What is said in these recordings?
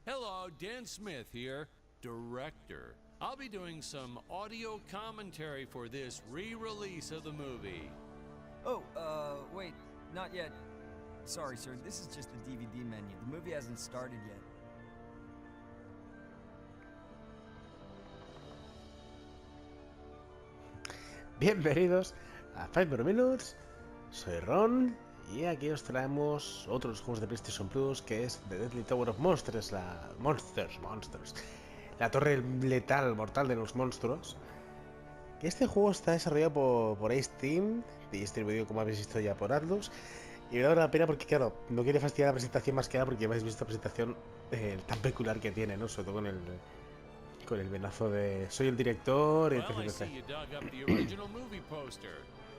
Hello, Dan Smith here, director. I'll be doing some audio commentary for this re-release of the movie. Oh, wait, not yet. Sorry, sir, this is just the DVD menu. The movie hasn't started yet. Bienvenidos a 5 Minutes. Soy Ron y aquí os traemos otros juegos de PlayStation Plus, que es The Deadly Tower of Monsters, la torre letal mortal de los monstruos. Este juego está desarrollado por Steam, distribuido, como habéis visto, ya por ATLUS. Y me da la pena porque, claro, no quiere fastidiar la presentación más que nada porque habéis visto la presentación tan peculiar que tiene, ¿no? Sobre todo con el venazo de soy el director, etc.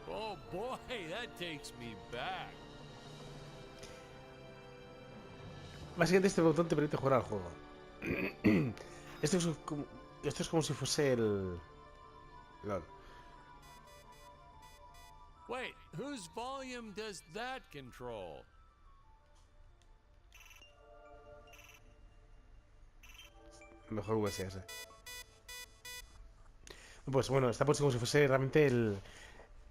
Oh boy, that takes me back. Básicamente este botón te permite jugar al juego. Esto es como si fuese el... LOL. Wait, whose volume does that control? Mejor USS. Pues bueno, está puesto como si fuese realmente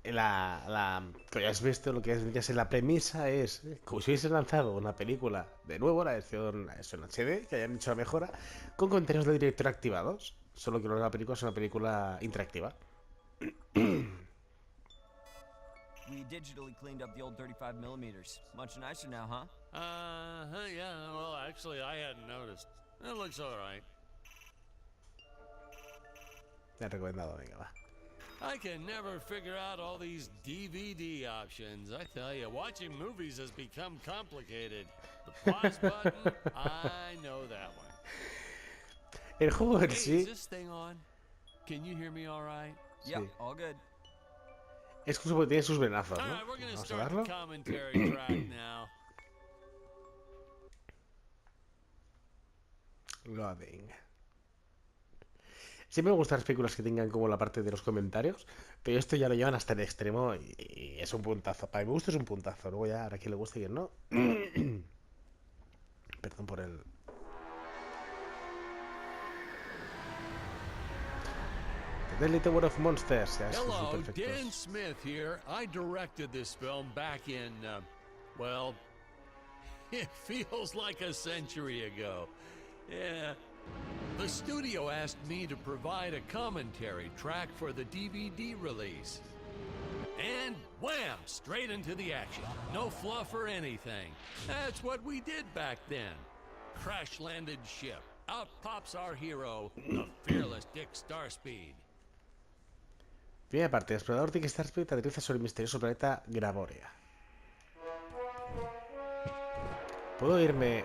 que ya has visto, lo que vendría a ser la premisa es como si hubiese lanzado una película de nuevo, la versión HD, que hayan hecho la mejora, con contenidos de director activados, solo que no la película es una película interactiva. We digitally cleaned up the old 35mm. Much nicer now, huh? Yeah, well, actually, I hadn't noticed. It looks alright. Te he recomendado, venga, va. I can never figure out all these DVD options. I tell you, watching movies has become complicated. The pause button, I know that one. El juego en Hey, sí is this thing on? Can you hear me all right? Yep, Sí. all good. es como porque tiene sus venazos, All ¿no? right, we're gonna Vamos a start darlo. the commentary track now. Loading. Siempre me gustan las películas que tengan como la parte de los comentarios, pero esto ya lo llevan hasta el extremo y es un puntazo. Para mi gusto es un puntazo. Luego ya a quien le guste y a quien no. Perdón por el... The Deadly Tower of Monsters. Ya, estos son Hello, Dan perfectos. Smith here. I directed this film back in, well, it feels like a century ago. Yeah. The studio asked me to provide a commentary track for the DVD release. And wham! Straight into the action. No fluff or anything. That's what we did back then. Crash-landed ship. Out pops our hero, the fearless Dick Starspeed. Primera parte. El explorador Dick Starspeed aterriza sobre el misterioso planeta Graborea. ¿Puedo irme...?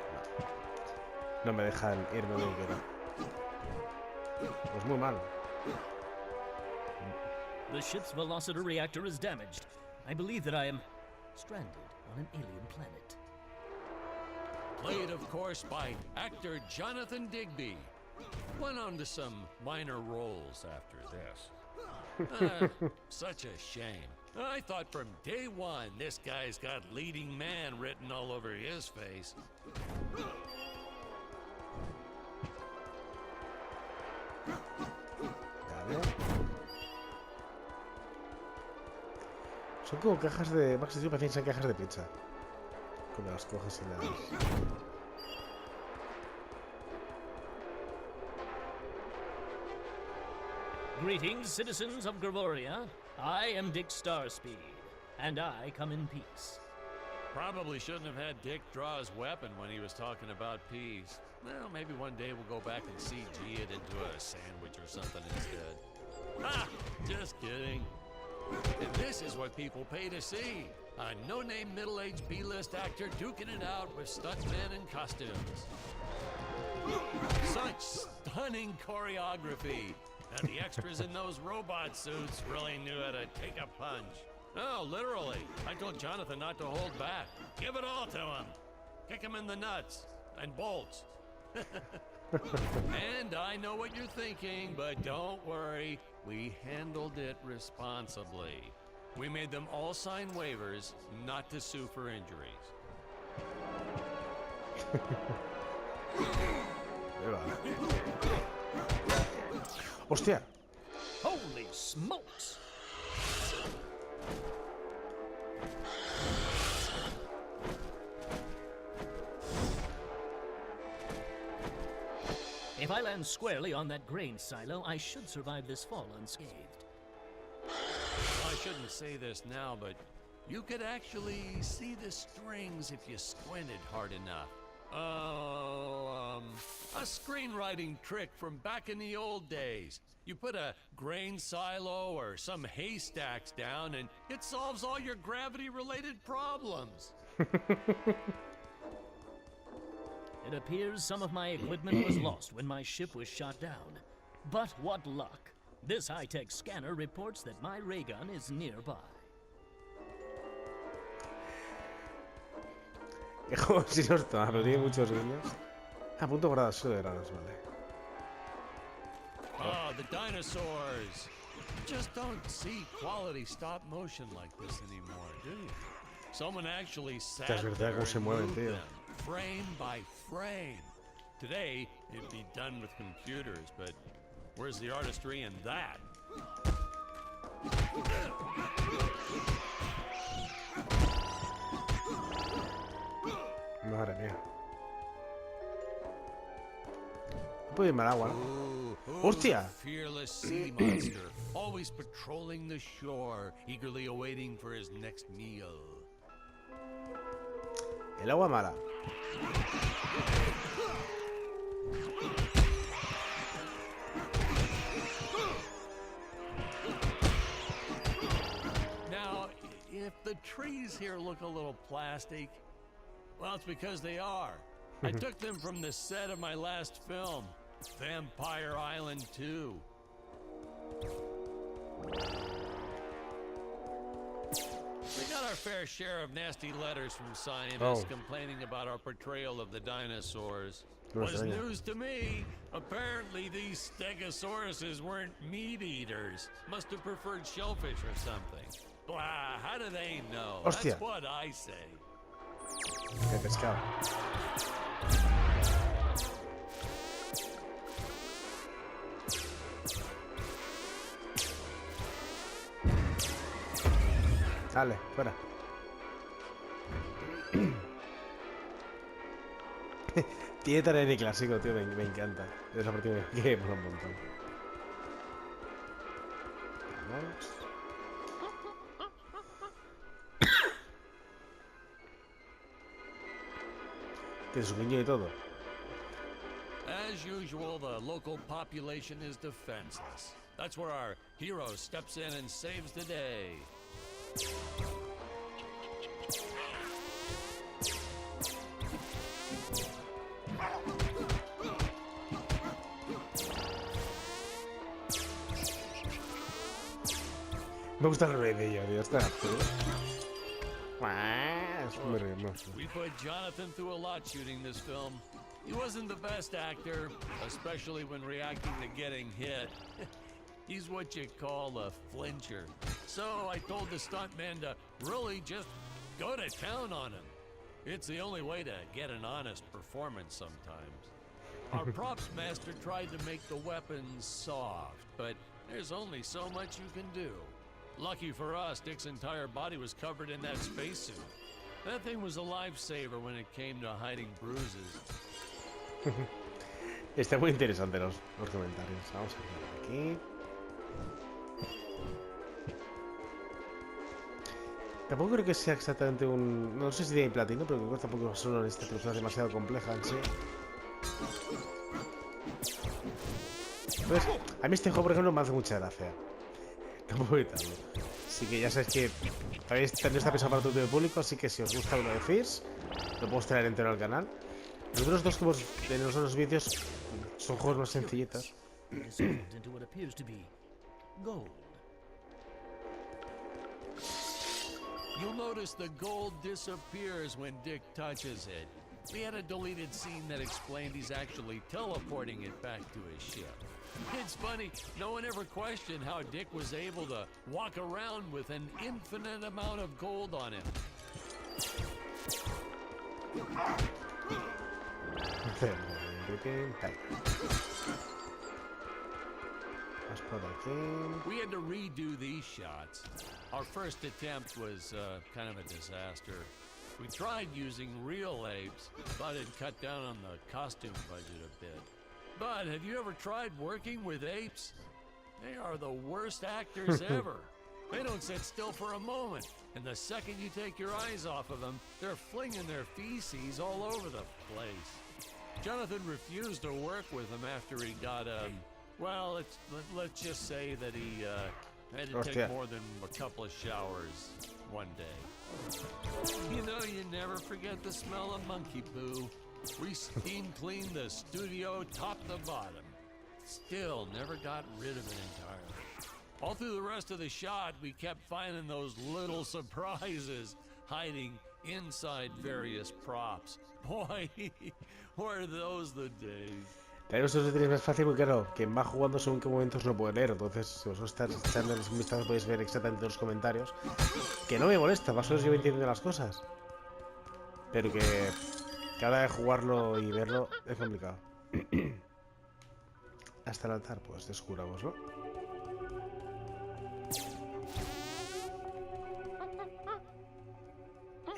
No me dejan irme donde quiero. Pues muy mal. The ship's velocity reactor is damaged. I believe that I am stranded on an alien planet. Played, of course, by actor Jonathan Digby. Went on to some minor roles after this. Such a shame. I thought from day one this guy's got leading man written all over his face. Vale. Son como cajas de... Más que parecen ser cajas de pizza. Cuando las coges y las... Greetings, citizens of Gravoria. I am Dick Starspeed, and I come in peace. Probably shouldn't have had Dick draw his weapon when he was talking about peas. Well, maybe one day we'll go back and CG it into a sandwich or something instead. Ah, just kidding. And this is what people pay to see. A no-name middle-aged B-list actor duking it out with stuntmen in costumes. Such stunning choreography. And the extras in those robot suits really knew how to take a punch. No, literally. I told Jonathan not to hold back. Give it all to him. Kick him in the nuts and bolts. And I know what you're thinking, but don't worry. We handled it responsibly. We made them all sign waivers not to sue for injuries. ¡Hostia! Holy smokes! If I land squarely on that grain silo, I should survive this fall unscathed. I shouldn't say this now, but you could actually see the strings if you squinted hard enough. Oh, a screenwriting trick from back in the old days. You put a grain silo or some haystacks down and it solves all your gravity-related problems. It appears some of my equipment was lost when my ship was shot down. But what luck! This high-tech scanner reports that my ray gun is nearby. El juego sí no está, pero tiene muchos guiños. Punto guardado, eso de raros, vale. Oh, the dinosaurs! You just don't see quality stop motion like this anymore, do you? Someone actually sat Es verdad there cómo se and mueven, moved tío. them, frame by frame. Today, it'd be done with computers, but where's the artistry in that? Madre mía. No puedo irme al agua, ¿no? ¡Hostia! Fearless sea monster, always patrolling the shore, eagerly awaiting for his next meal. El agua mala. Now, if the trees here look a little plastic, well, it's because they are. I took them from the set of my last film, Vampire Island 2. We got our fair share of nasty letters from scientists complaining about our portrayal of the dinosaurs. Was news to me. Apparently these stegosauruses weren't meat eaters. Must have preferred shellfish or something. Blah, how do they know? Hostia. That's what I say. Qué pescado. Dale, fuera. Tiene tarea de clásico, tío, me encanta. Es la partida que mola un montón. Vamos. Tiene su guiño y todo. As usual, the local population is defenseless. That's where our hero steps in and saves the day. Me gusta el rey de ella, tío. Está chulo. Es muy hermoso. We put Jonathan through a lot shooting this film. He wasn't the best actor, especially when reacting to getting hit. He's what you call a flincher. So I told the stuntman to really just go to town on him. It's the only way to get an honest performance sometimes. Our props master tried to make the weapons soft, but there's only so much you can do. Lucky for us, Dick's entire body was covered in that spacesuit. That thing was a lifesaver when it came to hiding bruises. Está muy interesante los comentarios. Vamos a ver aquí. Tampoco creo que sea exactamente un... No sé si tiene platino, pero creo que tampoco son esta película demasiado compleja en sí. Entonces, a mí este juego, por ejemplo, me hace mucha gracia. Tampoco evitarlo. Así que ya sabéis que también está pensado para todo tipo de público, así que si os gusta lo decís, lo puedo traer entero al canal. Los otros dos que hemos en los otros vídeos son juegos más sencillitos. Into what appears to be gold. You'll notice the gold disappears when Dick touches it. We had a deleted scene that explained he's actually teleporting it back to his ship. It's funny, no one ever questioned how Dick was able to walk around with an infinite amount of gold on him. Más por aquí. We had to redo these shots. Our first attempt was kind of a disaster. We tried using real apes, but it cut down on the costume budget a bit. But have you ever tried working with apes? They are the worst actors ever. They don't sit still for a moment, and the second you take your eyes off of them, they're flinging their feces all over the place. Jonathan refused to work with them after he got well, let's just say that he had to take more than a couple of showers one day. You know, you never forget the smell of monkey poo. We steam cleaned the studio top to bottom. Still never got rid of it entirely. All through the rest of the shot, we kept finding those little surprises hiding inside various props. Boy, were those the days. Claro, eso lo tenéis más fácil porque, claro, quien va jugando según qué momentos lo puede leer. Entonces, si vosotros estáis echándoles un vistazo, podéis ver exactamente los comentarios. Que no me molesta, más o menos yo entiendo las cosas. Pero que cada vez jugarlo y verlo es complicado. Hasta el altar, pues descubramos, ¿no?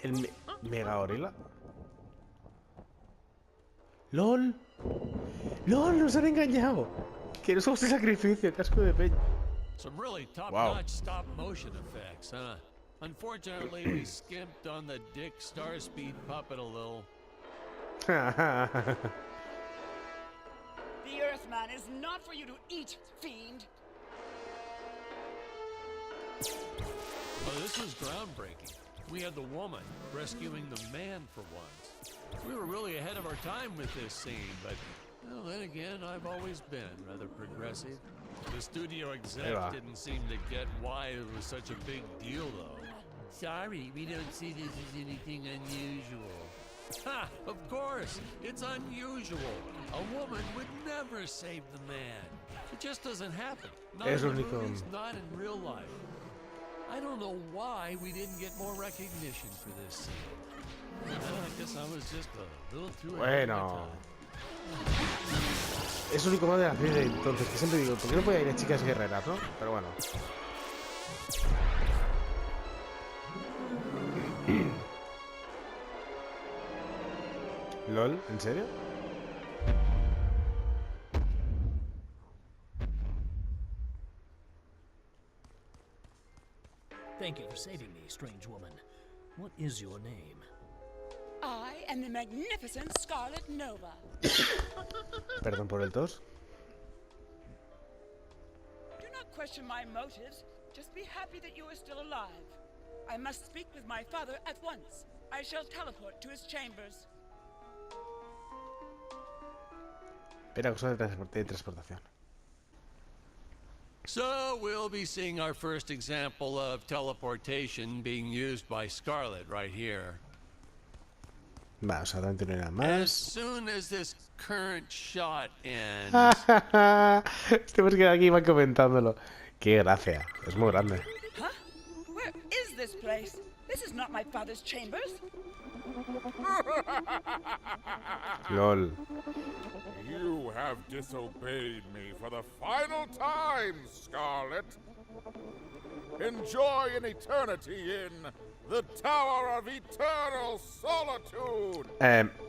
El mega gorila. ¡Lol! ¡Lol! ¡Nos han engañado! ¡Que no somos el sacrificio! ¡Casco de peña! Some really top-notch stop motion effects, huh? Unfortunately, we skimped on the Dick Starspeed puppet a little. The Earthman is not for you to eat, fiend. Oh, this was groundbreaking. We had the woman rescuing the man for once. We were really ahead of our time with this scene, but well, then again, I've always been rather progressive. The studio exec didn't seem to get why it was such a big deal, though. Sorry, we don't see this as anything unusual. Ha! Of course, it's unusual. A woman would never save the man. It just doesn't happen. Not in the movies, not in real life. I don't know why we didn't get more recognition for this scene. Well, I guess I was just a little too ahead of my time. Es el único modo de la serie, entonces, que siempre digo, ¿por qué no puede ir a chicas guerreras, no? Pero bueno. ¿Lol? ¿En serio? Thank you for saving me, strange woman. What is your name? I am the magnificent Scarlet Nova. Perdón por el tos. Do not question my motives. Just be happy that you are still alive. I must speak with my father at once. I shall teleport to his chambers. Espera, cosa de transportación. So we'll be seeing our first example of teleportation being used by Scarlet right here. Va, o sea, también tiene nada As más. soon as this current shot ends. Estamos que aquí van comentándolo. Qué gracia, es muy grande. Huh? Where is this place? This is not my father's chambers. LOL. You have disobeyed me for the final time, Scarlet. Enjoy an eternity in the Tower of Eternal Solitude.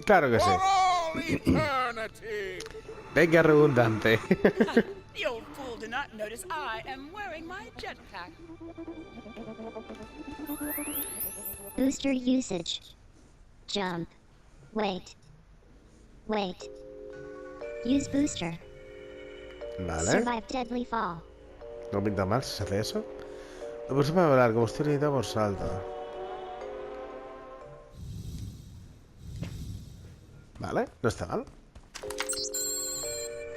Claro que sí. For all eternity. Venga, redundante. The old fool did not notice I am wearing my jetpack. Booster usage. Jump. Wait. Wait. Use booster. Vale. Survive deadly fall. No pinta mal si se hace eso. Lo puse para volar, combustible limitado por salto. Vale, no está mal.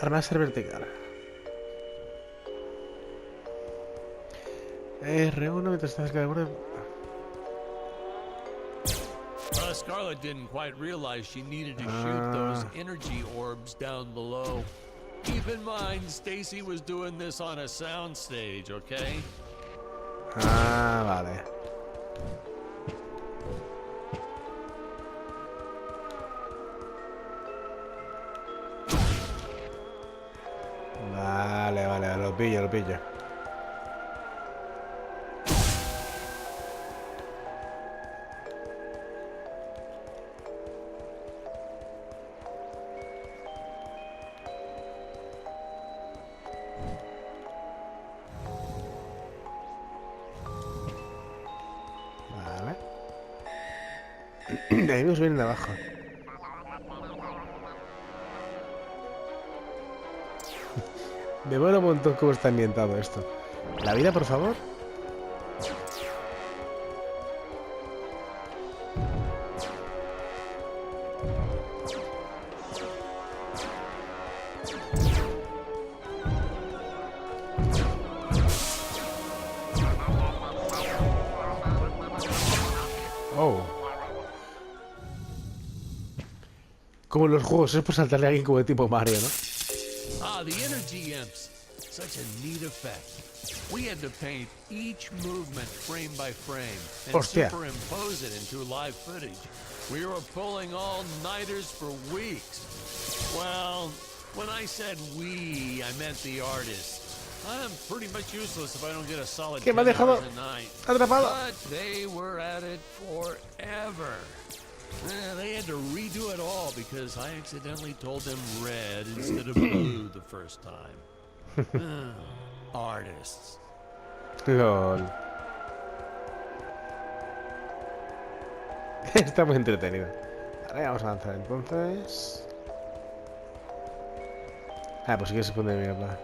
Arma ser vertical. R1 mientras está cerca del borde. Scarlet didn't quite realize she needed to shoot those energy orbs down below. Keep in mind, Stacy was doing this on a soundstage, okay? Vale. Vale. Vale, vale, lo pillo, lo pillo. Vale. De ahí nos vienen de abajo. Me mola un montón cómo está ambientado esto. La vida, por favor. Oh. Como en los juegos, es por saltarle a alguien como de tipo Mario, ¿no? The energy imps. Such a neat effect. We had to paint each movement frame by frame and Hostia. superimpose it into live footage. We were pulling all-nighters for weeks. Well, when I said we, I meant the artists. I'm pretty much useless if I don't get a solid Que me ha 10 dejado hours a night. atrapado. But they were at it forever. They had to redo it all because I accidentally told them red instead of blue the first time. Artists. LOL. Está muy entretenido. Vale, vamos a avanzar entonces. Ah, pues sí que se pone mierda.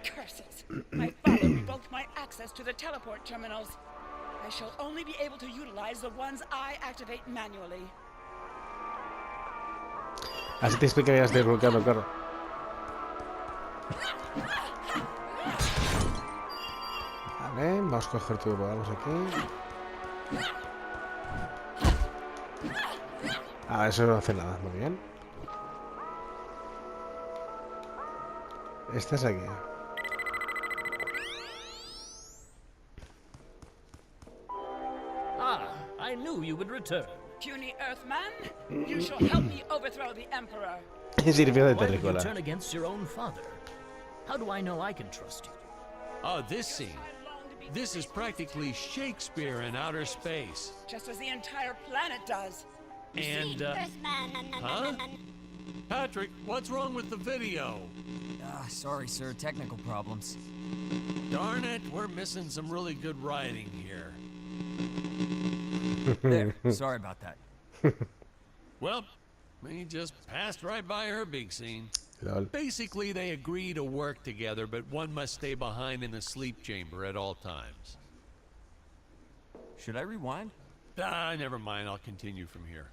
Curses! My father revoked my access to the teleport terminals. I shall only be able to utilize the ones I activate manually. Así te explica que ya estoy bloqueando, claro. Vale, vamos a coger todo lo que podamos aquí. Ah, eso no hace nada, muy bien. Esta es aquí. I knew you would return. Puny Earthman, you shall help me overthrow the Emperor. Sirvió de Why did you terrícola. turn against your own father? How do I know I can trust you? Oh, this scene. This is practically Shakespeare in outer space. Just as the entire planet does. And, huh? Patrick, what's wrong with the video? Sorry, sir. Technical problems. Darn it, we're missing some really good writing here. There. Sorry about that. Well, we just passed right by her big scene. Lol. Basically, they agree to work together, but one must stay behind in the sleep chamber at all times. Should I rewind? Never mind, I'll continue from here.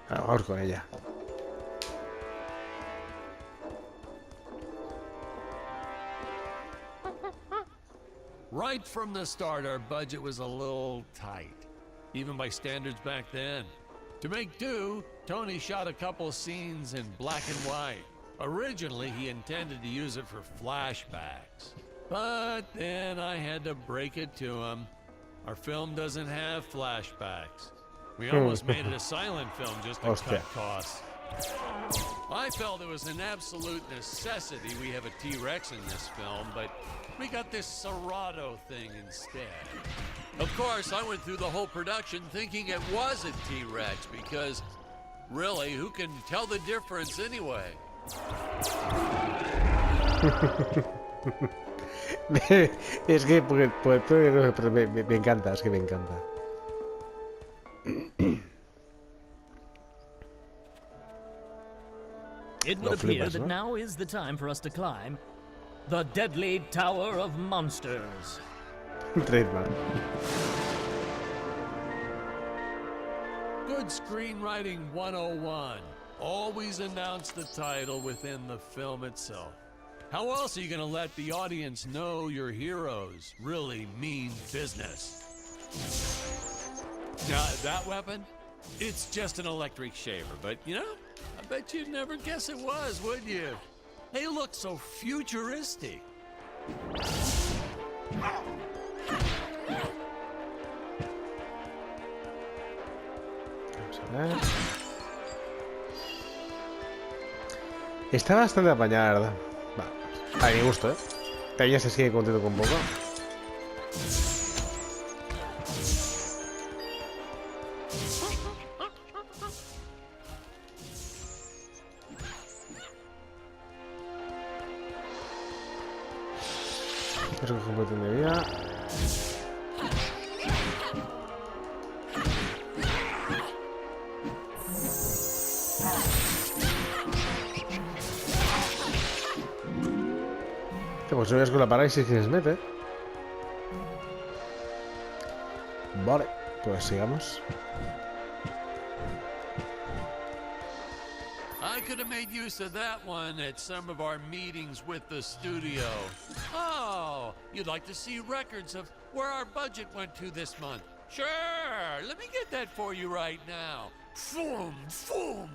Vamos con ella. Right from the start, our budget was a little tight, even by standards back then. To make do, Tony shot a couple scenes in black and white. Originally, he intended to use it for flashbacks. But then I had to break it to him. Our film doesn't have flashbacks. We almost made it a silent film just to cut costs. I felt it was an absolute necessity we have a T-Rex in this film, but we got this Serato thing instead. Of course, I went through the whole production thinking it was a T-Rex because, really, who can tell the difference anyway? Es que pero me encanta, es que me encanta. It would appear that now is the time for us to climb the deadly Tower of Monsters. Trademark. Good screenwriting 101. Always announce the title within the film itself. How else are you going to let the audience know your heroes really mean business? Now, that weapon? It's just an electric shaver, but, you know, I bet you'd never guess it was, would you? They look so futuristic. Vamos a ver. Está bastante apañada, la verdad. Va. A mi gusto, ¿eh? Ella se sigue contento con poco. Eso que completen de vida. Pues no veas con la parálisis que les mete. Vale, pues sigamos. I could have made use of that one at some of our meetings with the studio. Oh, you'd like to see records of where our budget went to this month? Sure, let me get that for you right now. Foom, foom.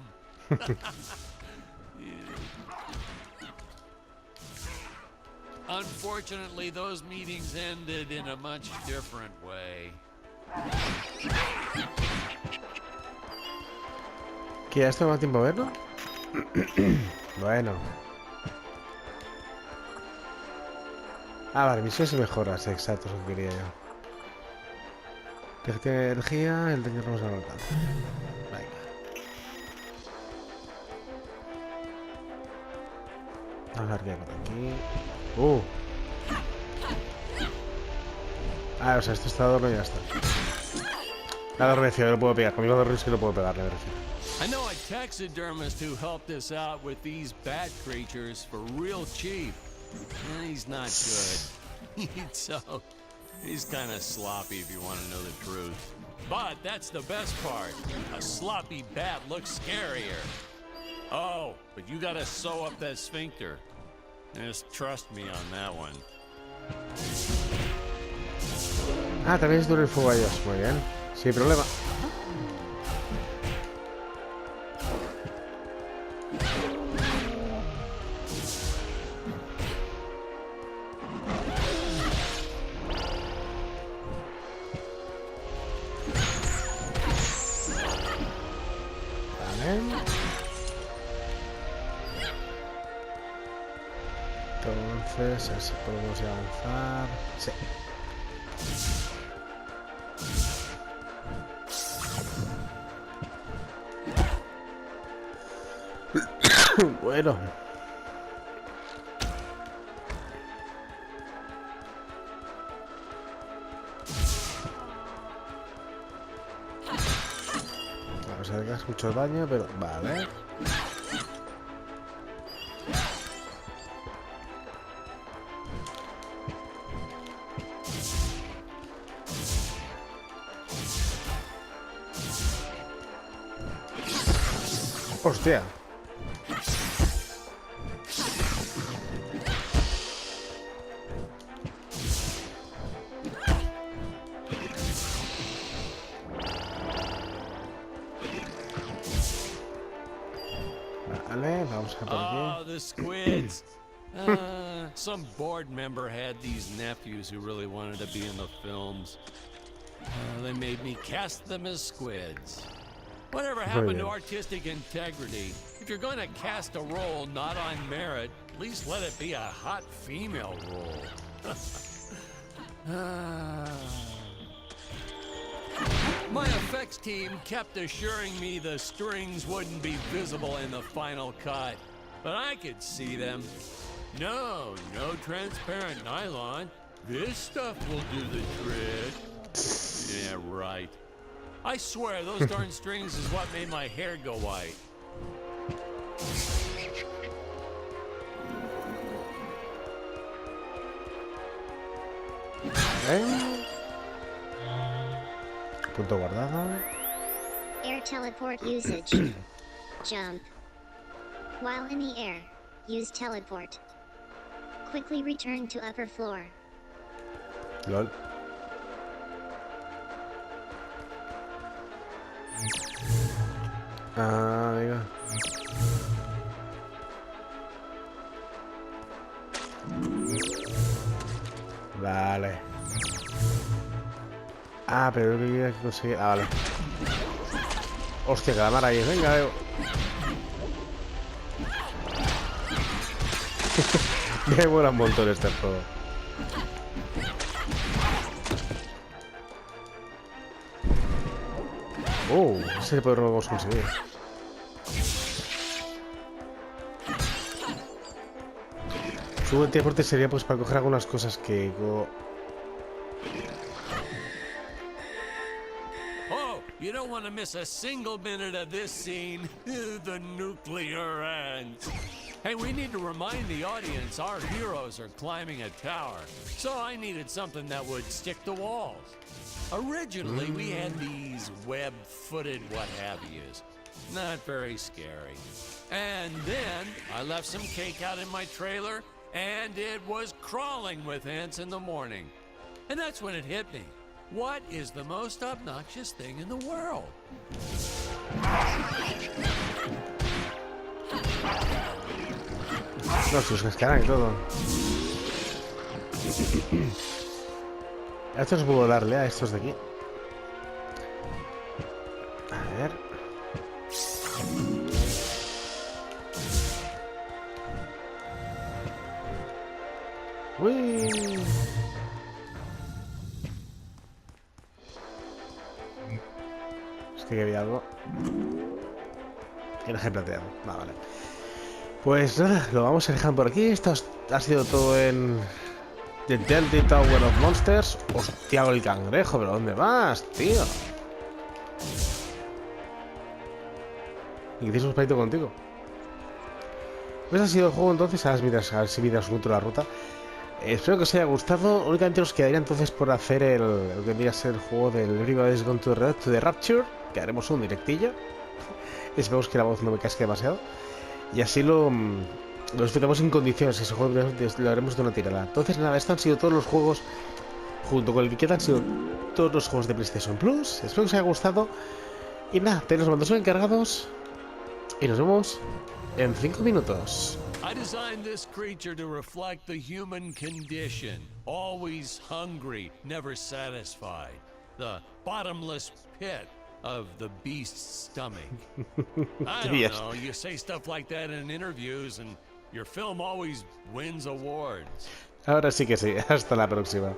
Unfortunately, those meetings ended in a much different way. ¿Que ya está más tiempo a verlo? Bueno. Ah, vale, misiones y mejoras, exacto, eso que quería yo. Déjate de energía, el daño no se lo alcanza. Venga. Vamos a ver qué hay por aquí. Ah, o sea, esto está adorno y ya está. Nada adormecido, no lo puedo pegar. Conmigo adorno es que no puedo pegarle, me refiero. I know a taxidermist who helped us out with these bat creatures for real cheap. He's not good. He's kind of sloppy if you want to know the truth. But that's the best part. A sloppy bat looks scarier. Oh, but you gotta sew up that sphincter. Just trust me on that one. Ah, también es duro el fuego a ellos. Muy bien. Sin problema. Entonces, a ver si podemos avanzar. Sí. Bueno. Vamos a ver que hace mucho daño, pero vale. Hostia. Vale, vamos a por aquí. Oh, the squids. Some board member had these nephews who really wanted to be in the films. They made me cast them as squids. Whatever happened to artistic integrity? If you're going to cast a role not on merit, at least let it be a hot female role. My effects team kept assuring me the strings wouldn't be visible in the final cut, but I could see them. No transparent nylon. This stuff will do the trick. Yeah, right. I swear, those darn strings is what made my hair go white. Punto guardado. Air teleport usage. Jump. While in the air, use teleport. Quickly return to upper floor. LOL. Ah, venga. Vale. Ah, pero lo que quería conseguir... Ah, vale. Hostia, calamar ahí. Venga, me mola un montón este juego. Ese poder no lo hemos conseguido. Su buen transporte sería pues para coger algunas cosas que... Oh, you don't want to miss a single minute of this scene. The nuclear ants. Hey, we need to remind the audience our heroes are climbing a tower. So I needed something that would stick to walls. Originally, we had these web-footed what-have-yous. Not very scary. And then I left some cake out in my trailer, and it was crawling with ants in the morning. And that's when it hit me. What is the most obnoxious thing in the world? No, se los cascarán y todo. A estos puedo darle a estos de aquí. A ver. Uy. Es que había algo. El ejemplo de algo. Vale. Pues nada, lo vamos a dejar por aquí. Esto ha sido todo en The Delta Tower of Monsters. Hostia, el cangrejo, pero ¿dónde vas, tío? ¿Y qué tienes un palito contigo? Pues ha sido el juego entonces. A ver si miras un la ruta. Espero que os haya gustado. Únicamente nos quedaría entonces por hacer el que vendría a ser el juego del Everybody's Gone to the Rapture, que haremos un directillo. Esperemos que la voz no me casque demasiado. Y así lo disfrutamos en condiciones. Ese juego lo haremos de una tirada. Entonces nada, estos han sido todos los juegos. Junto con el que quedan han sido todos los juegos de PlayStation Plus. Espero que os haya gustado. Y nada, tenéis los mandos encargados. Y nos vemos en 5 minutos. I designed this creature to reflect the human condition. Always hungry, never satisfied. The bottomless pit of the beast's stomach. I don't know, you say stuff like that in interviews and your film always wins awards. Ahora sí que sí. Hasta la próxima.